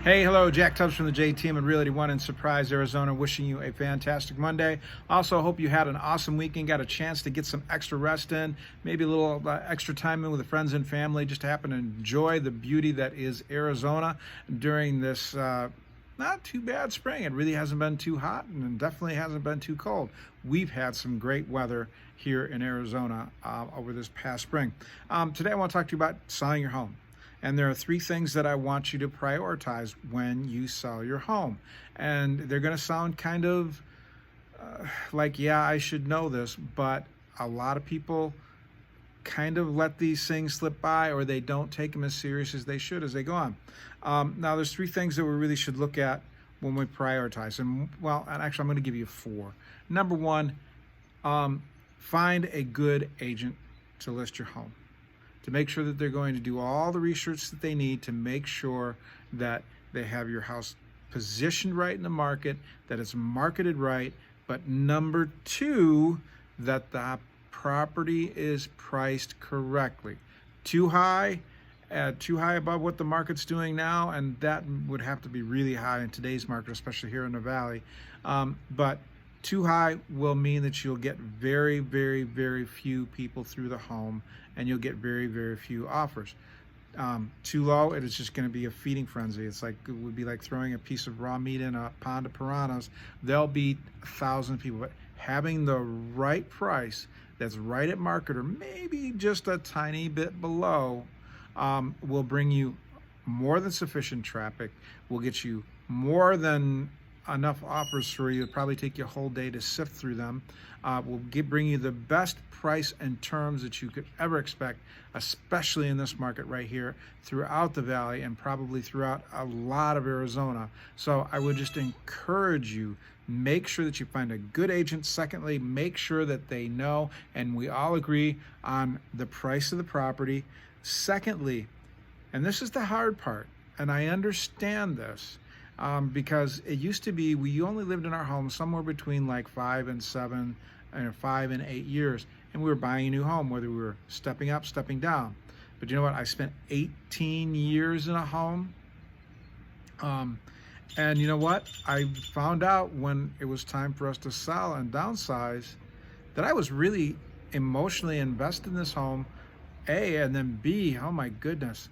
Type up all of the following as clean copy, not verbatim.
Hey, hello, Jack Tubbs from the J Team in Realty One in Surprise, Arizona, wishing you a fantastic Monday. Also, hope you had an awesome weekend, got a chance to get some extra rest in, maybe a little extra time in with the friends and family, just to happen to enjoy the beauty that is Arizona during this not too bad spring. It really hasn't been too hot and definitely hasn't been too cold. We've had some great weather here in Arizona over this past spring. Today, I want to talk to you about selling your home. And there are three things that I want you to prioritize when you sell your home. And they're going to sound kind of like, yeah, I should know this, but a lot of people kind of let these things slip by, or they don't take them as serious as they should as they go on. Now, there's three things that we really should look at when we prioritize. And actually, I'm going to give you four. Number one, find a good agent to list your home, to make sure that they're going to do all the research that they need to make sure that they have your house positioned right in the market, that it's marketed right. But number two, that the property is priced correctly. Too high above what the market's doing now, and that would have to be really high in today's market, especially here in the Valley. But too high will mean that you'll get very, very, very few people through the home, and you'll get very, very few offers. Too low, it is just going to be a feeding frenzy. It would be like throwing a piece of raw meat in a pond of piranhas. There'll be 1,000 people. But having the right price that's right at market, or maybe just a tiny bit below, will bring you more than sufficient traffic, will get you more than enough offers for you. It'll probably take you a whole day to sift through them. Bring you the best price and terms that you could ever expect, especially in this market right here, throughout the Valley, and probably throughout a lot of Arizona. So I would just encourage you, make sure that you find a good agent. Secondly, make sure that they know and we all agree on the price of the property. Secondly, and this is the hard part, and I understand this, because it used to be we only lived in our home somewhere between like 5 and 8 years, and we were buying a new home, whether we were stepping up, stepping down. But you know what? I spent 18 years in a home, and you know what? I found out when it was time for us to sell and downsize that I was really emotionally invested in this home, A, and then B, oh my goodness,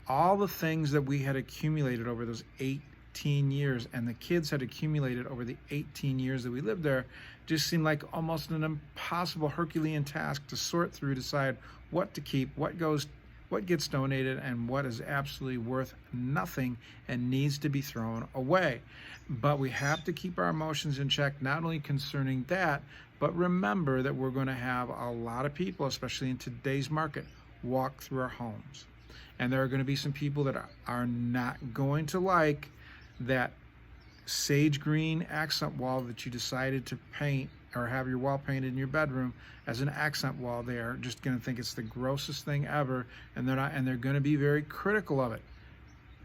all the things that we had accumulated over those 18 years, and the kids had accumulated over the 18 years that we lived there, just seemed like almost an impossible Herculean task to sort through, decide what to keep, what gets donated, and what is absolutely worth nothing and needs to be thrown away. But we have to keep our emotions in check, not only concerning that, but remember that we're going to have a lot of people, especially in today's market, walk through our homes. And there are going to be some people that are not going to like that sage green accent wall that you decided to paint or have your wall painted in your bedroom as an accent wall. They are just going to think it's the grossest thing ever, and they're going to be very critical of it.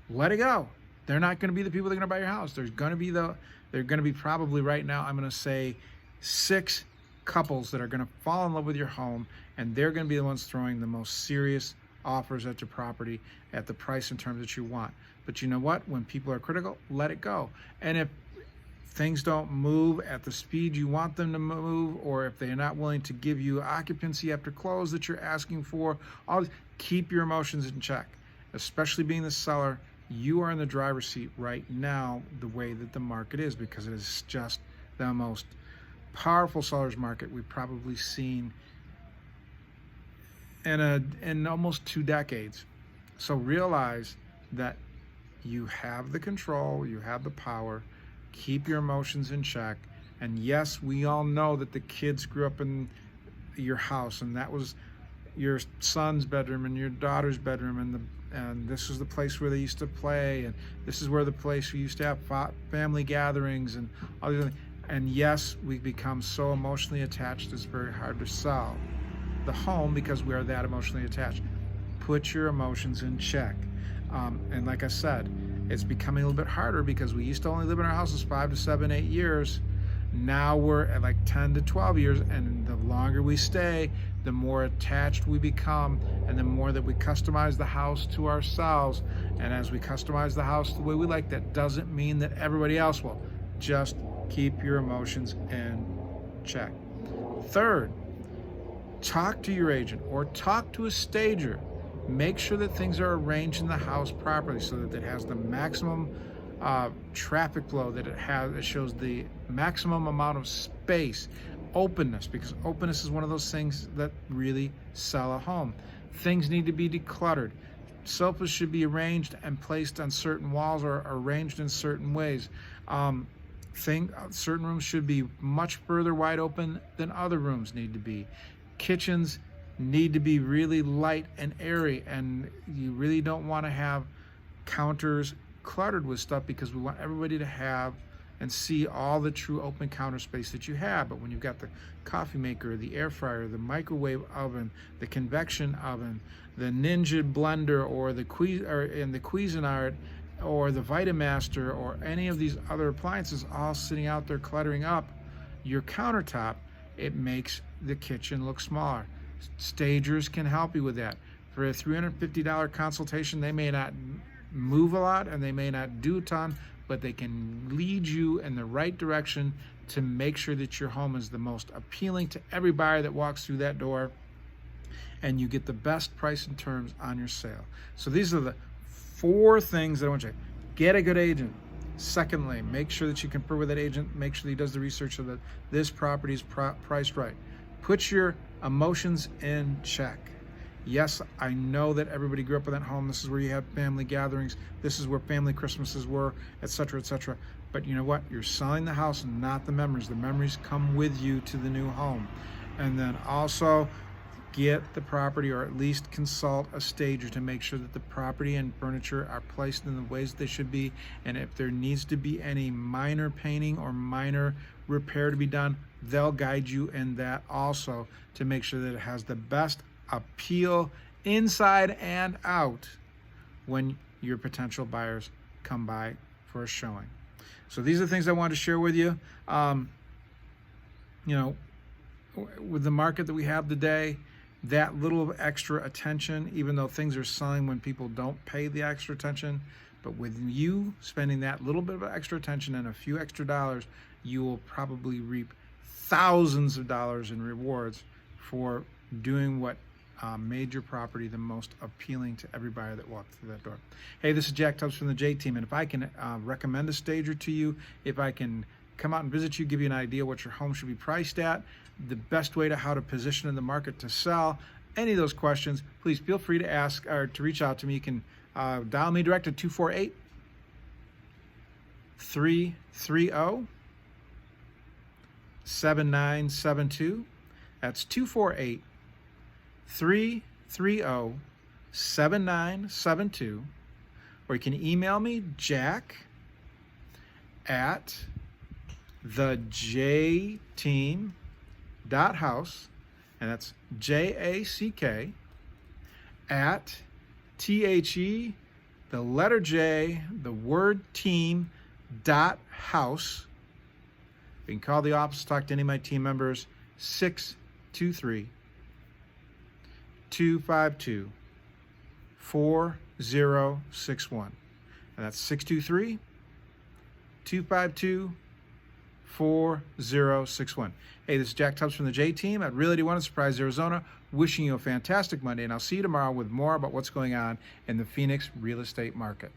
Let it go. They're not going to be the people that are going to buy your house. They're going to be probably right now, I'm going to say 6 couples that are going to fall in love with your home, and they're going to be the ones throwing the most serious offers at your property at the price and terms that you want. But you know what? When people are critical, let it go. And if things don't move at the speed you want them to move, or if they're not willing to give you occupancy after close that you're asking for, keep your emotions in check. Especially being the seller, you are in the driver's seat right now the way that the market is, because it is just the most powerful seller's market we've probably seen in almost 2 decades. So realize that you have the control, you have the power. Keep your emotions in check. And yes, we all know that the kids grew up in your house, and that was your son's bedroom and your daughter's bedroom, and this was the place where they used to play, and this is where the place we used to have family gatherings and all these other things. And yes, we've become so emotionally attached, it's very hard to sell the home because we are that emotionally attached. Put your emotions in check. And like I said, it's becoming a little bit harder because we used to only live in our houses 5 to 7, 8 years. Now we're at like 10 to 12 years, and the longer we stay, the more attached we become, and the more that we customize the house to ourselves. And as we customize the house the way we like, that doesn't mean that everybody else will. Just keep your emotions in check. Third, talk to your agent or talk to a stager. Make sure that things are arranged in the house properly so that it has the maximum traffic flow, that it shows the maximum amount of space, openness, because openness is one of those things that really sell a home. Things need to be decluttered. Sofas should be arranged and placed on certain walls or arranged in certain ways. Certain rooms should be much further wide open than other rooms need to be. Kitchens need to be really light and airy, and you really don't want to have counters cluttered with stuff, because we want everybody to have and see all the true open counter space that you have. But when you've got the coffee maker, the air fryer, the microwave oven, the convection oven, the Ninja blender, or the Cuisinart, or the Vitamaster, or any of these other appliances all sitting out there cluttering up your countertop, it makes the kitchen look smaller. Stagers can help you with that. For a $350 consultation, they may not move a lot and they may not do a ton, but they can lead you in the right direction to make sure that your home is the most appealing to every buyer that walks through that door, and you get the best price and terms on your sale. So these are the 4 things that I want you to get: a good agent. Secondly, make sure that you confer with that agent. Make sure that he does the research so that this property is priced right. Put your emotions in check. Yes, I know that everybody grew up in that home. This is where you have family gatherings. This is where family Christmases were, etc., etc. But you know what? You're selling the house, not the memories. The memories come with you to the new home. And then also get the property, or at least consult a stager to make sure that the property and furniture are placed in the ways they should be. And if there needs to be any minor painting or minor repair to be done, they'll guide you in that also, to make sure that it has the best appeal inside and out when your potential buyers come by for a showing. So these are the things I wanted to share with you. With the market that we have today, that little extra attention, even though things are selling when people don't pay the extra attention, but with you spending that little bit of extra attention and a few extra dollars, you will probably reap thousands of dollars in rewards for doing what made your property the most appealing to every buyer that walked through that door. Hey, this is Jack Tubbs from the J Team, and if I can recommend a stager to you, if I can come out and visit you, give you an idea what your home should be priced at, the best way to how to position in the market to sell, any of those questions, please feel free to ask or to reach out to me. You can dial me direct at 248-330-7972. That's 248-330-7972. Or you can email me, Jack at thejteam.house, and that's JACK at THE, the letter J, the word team, .house. You can call the office, talk to any of my team members, 623-252-4061. And that's 623-252-4061. Hey, this is Jack Tubbs from the J Team at Realty One in Surprise, Arizona, wishing you a fantastic Monday, and I'll see you tomorrow with more about what's going on in the Phoenix real estate market.